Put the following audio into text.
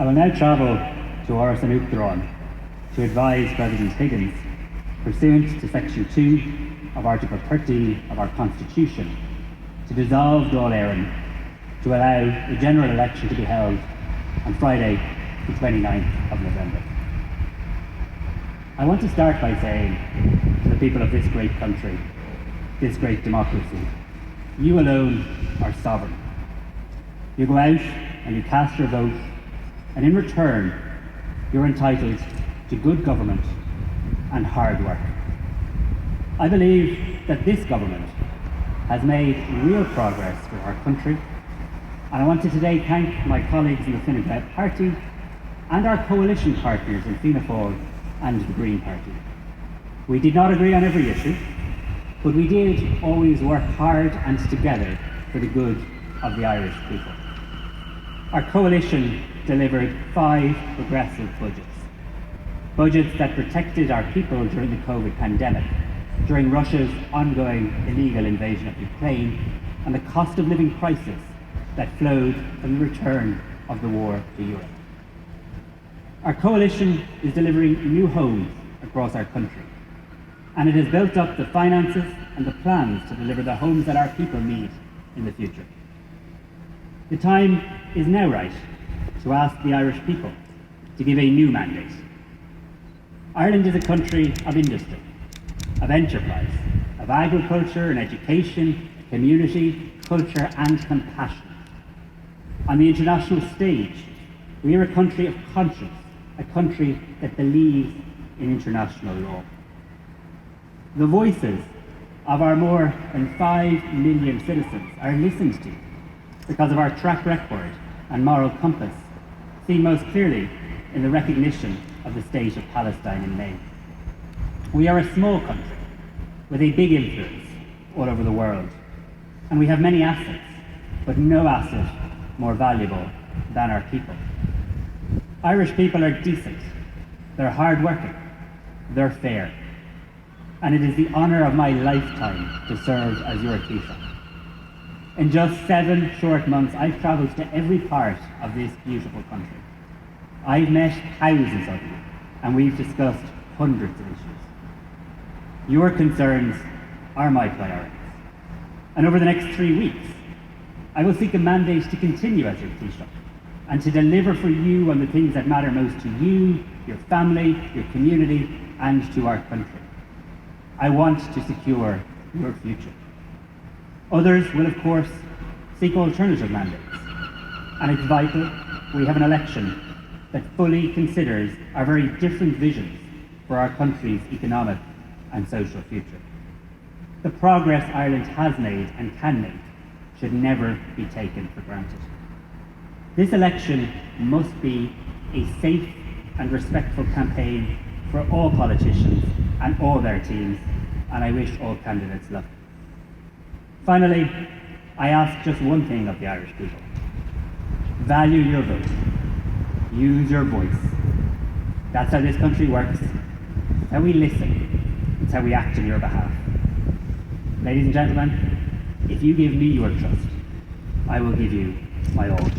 I will now travel to Áras and Uachtaráin to advise President Higgins, pursuant to Section 2 of Article 13 of our Constitution, to dissolve Dáil to allow a general election to be held on Friday, the 29th of November. I want to start by saying to the people of this great country, this great democracy, you alone are sovereign. You go out and you cast your vote, and in return, you're entitled to good government and hard work. I believe that this government has made real progress for our country, and I want to today thank my colleagues in the Fine Gael Party and our coalition partners in Fianna Fáil and the Green Party. We did not agree on every issue, but we did always work hard and together for the good of the Irish people. Our coalition delivered 5 progressive budgets that protected our people during the COVID pandemic, during Russia's ongoing illegal invasion of Ukraine, and the cost of living crisis that flowed from the return of the war to Europe. Our coalition is delivering new homes across our country, and it has built up the finances and the plans to deliver the homes that our people need in the future. The time is now right to ask the Irish people to give a new mandate. Ireland is a country of industry, of enterprise, of agriculture and education, community, culture and compassion. On the international stage, we are a country of conscience, a country that believes in international law. The voices of our more than 5 million citizens are listened to because of our track record and moral compass, seen most clearly in the recognition of the State of Palestine in May. We are a small country with a big influence all over the world, and we have many assets, but no asset more valuable than our people. Irish people are decent, they're hard-working, they're fair, and it is the honour of my lifetime to serve as your Taoiseach. In just 7 short months, I've travelled to every part of this beautiful country. I've met thousands of you, and we've discussed hundreds of issues. Your concerns are my priorities, and over the next 3 weeks, I will seek a mandate to continue as your Taoiseach and to deliver for you on the things that matter most to you, your family, your community, and to our country. I want to secure your future. Others will, of course, seek alternative mandates, and it's vital we have an election that fully considers our very different visions for our country's economic and social future. The progress Ireland has made and can make should never be taken for granted. This election must be a safe and respectful campaign for all politicians and all their teams, and I wish all candidates luck. Finally, I ask just one thing of the Irish people. Value your vote. Use your voice. That's how this country works. It's how we listen. It's how we act on your behalf. Ladies and gentlemen, if you give me your trust, I will give you my all.